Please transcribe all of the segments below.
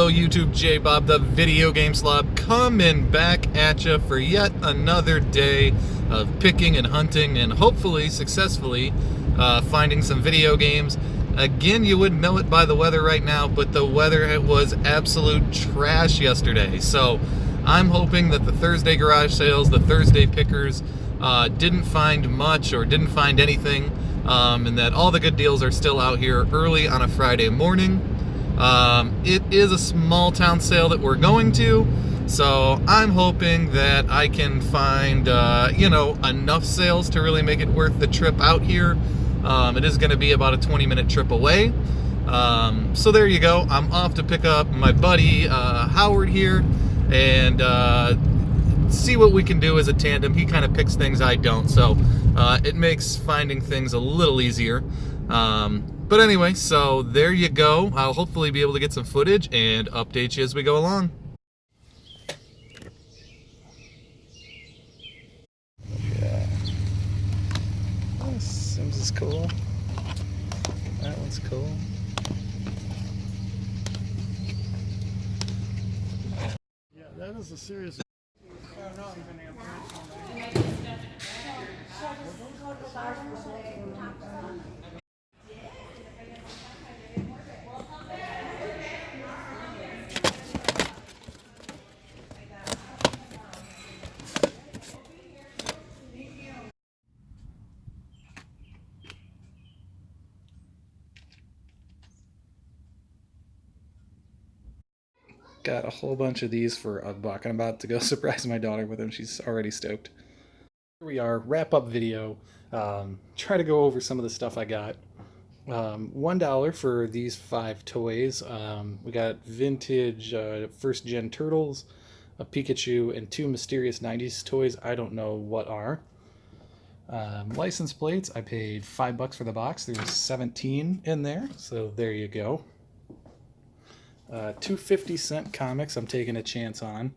Hello YouTube, J-Bob, the video game slob, coming back at you for yet another day of picking and hunting and hopefully successfully finding some video games. Again, you wouldn't know it by the weather right now, but the weather was absolute trash yesterday. So I'm hoping that the Thursday garage sales, the Thursday pickers, didn't find much or didn't find anything, and that all the good deals are still out here early on a Friday morning. It is a small town sale that we're going to, so I'm hoping that I can find, enough sales to really make it worth the trip out here. It is going to be about a 20-minute trip away. So there you go. I'm off to pick up my buddy, Howard here, and see what we can do as a tandem. He kind of picks things I don't, so it makes finding things a little easier. But anyway, so there you go. I'll hopefully be able to get some footage and update you as we go along. Yeah. This Sims is cool. That one's cool. Yeah, that is a serious. Got a whole bunch of these for $1. I'm about to go surprise my daughter with them. She's already stoked. Here we are, wrap up video. Try to go over some of the stuff I got. $1 for these 5 toys. We got vintage first gen turtles, a Pikachu, and 2 mysterious 90s toys I don't know what are. License plates, I paid $5 for the box. There's 17 in there, so there you go. 2 50-cent comics I'm taking a chance on.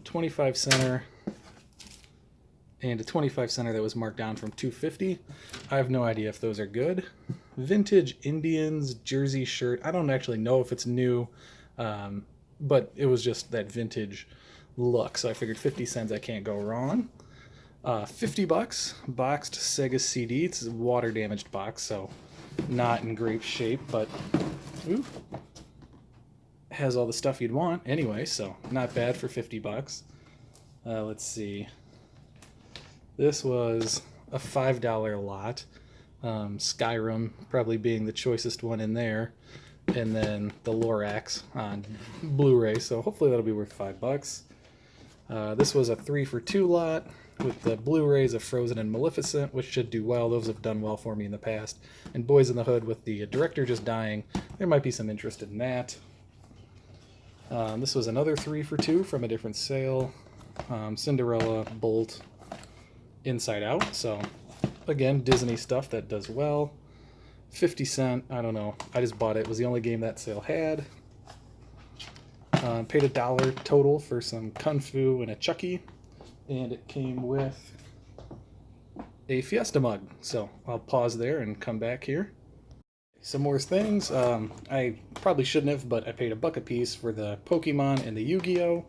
25 center and a 25 center that was marked down from $2.50. I have no idea if those are good. Vintage Indians jersey shirt. I don't actually know if it's new, but it was just that vintage look, so I figured 50 cents I can't go wrong. $50 boxed Sega CD. It's a water damaged box, so not in great shape, but ooh, has all the stuff you'd want anyway, so not bad for $50. Let's see. This was a $5 lot. Skyrim probably being the choicest one in there, and then the Lorax on Blu-ray, so hopefully that'll be worth $5. This was a 3 for 2 lot with the Blu-rays of Frozen and Maleficent, which should do well. Those have done well for me in the past. And Boys in the Hood with the director just dying. There might be some interest in that. This was another 3 for 2 from a different sale. Cinderella, Bolt, Inside Out. So, again, Disney stuff that does well. 50 cent, I don't know. I just bought it. It was the only game that sale had. Paid $1 total for some Kung Fu and a Chucky. And it came with a Fiesta mug. So, I'll pause there and come back here. Some more things. I probably shouldn't have, but I paid $1 a piece for the Pokemon and the Yu-Gi-Oh!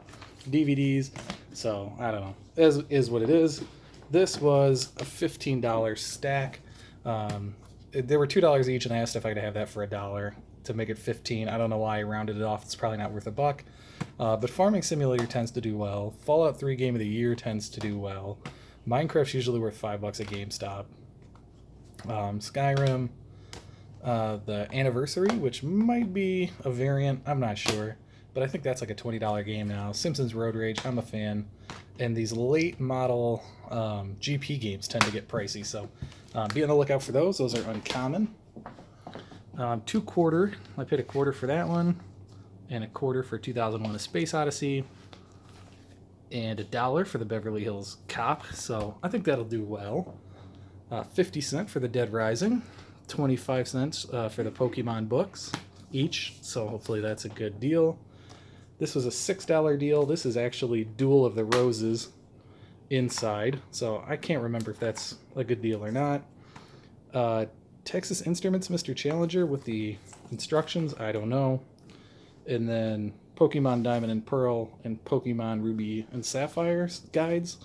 DVDs. So, I don't know. Is what it is. This was a $15 stack. They were $2 each, and I asked if I could have that for $1 to make it $15. I don't know why I rounded it off. It's probably not worth $1. But Farming Simulator tends to do well. Fallout 3 Game of the Year tends to do well. Minecraft's usually worth $5 at GameStop. Skyrim. The Anniversary, which might be a variant, I'm not sure, but I think that's like a $20 game now. Simpsons Road Rage, I'm a fan, and these late model GP games tend to get pricey, so be on the lookout for those. Those are uncommon. 2 quarter, I paid $1 for that one, and $1 for 2001: A Space Odyssey, and $1 for the Beverly Hills Cop, so I think that'll do well. 50 cent for the Dead Rising. 25 cents for the Pokemon books each, so hopefully that's a good deal. This was a $6 deal. This is actually Duel of the Roses inside, so I can't remember if that's a good deal or not. Texas Instruments Mr. Challenger with the instructions, I don't know. and then Pokemon Diamond and Pearl and Pokemon Ruby and Sapphire guides.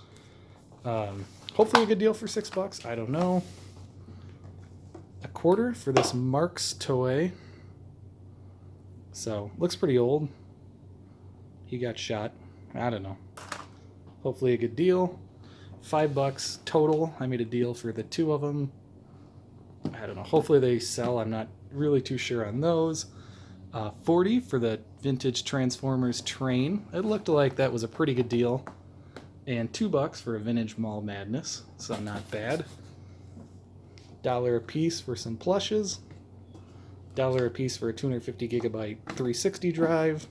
Hopefully a good deal for $6. I don't know. A quarter for this Mark's toy. So looks pretty old. He got shot. I don't know. Hopefully a good deal. $5 total. I made a deal for the two of them. I don't know. Hopefully they sell. I'm not really too sure on those. 40 for the vintage Transformers train. It looked like that was a pretty good deal. And $2 for a vintage Mall Madness. So not bad. $1 a piece for some plushes. $1 a piece for a 250 gigabyte 360 drive.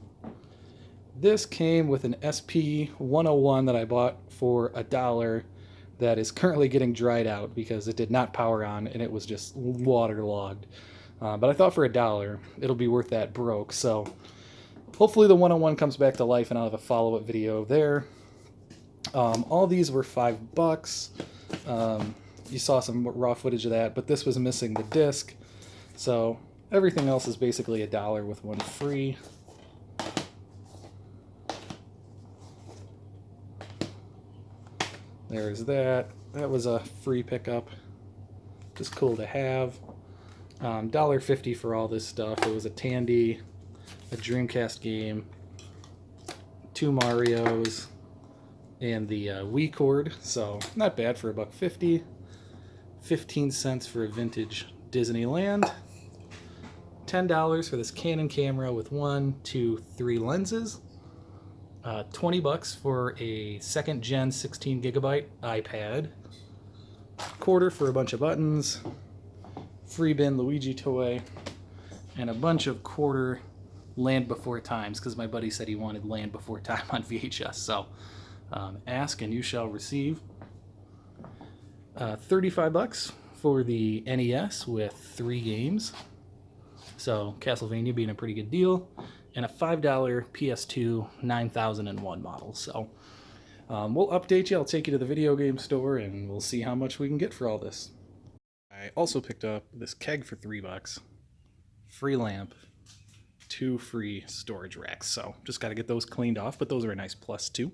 This came with an SP101 that I bought for $1 that is currently getting dried out because it did not power on and it was just waterlogged. But I thought for $1 it'll be worth that broke. So hopefully the 101 comes back to life and I'll have a follow-up video there. All these were $5. You saw some raw footage of that, but this was missing the disc. So everything else is basically $1 with one free. There's that. That was a free pickup. Just cool to have. $1.50 for all this stuff. It was a Tandy, a Dreamcast game, 2 Marios, and the Wii cord. So not bad for $1.50. 15 cents for a vintage Disneyland. $10 for this Canon camera with 1, 2, 3 lenses. $20 for a second gen 16 gigabyte iPad. Quarter for a bunch of buttons. Free bin Luigi toy. And a bunch of quarter Land Before Times because my buddy said he wanted Land Before Time on VHS. So ask and you shall receive. $35 for the NES with 3 games. So Castlevania being a pretty good deal. And a $5 PS2 9001 model. So we'll update you. I'll take you to the video game store and we'll see how much we can get for all this. I also picked up this keg for $3. Free lamp. 2 free storage racks. So just got to get those cleaned off, but those are a nice plus too.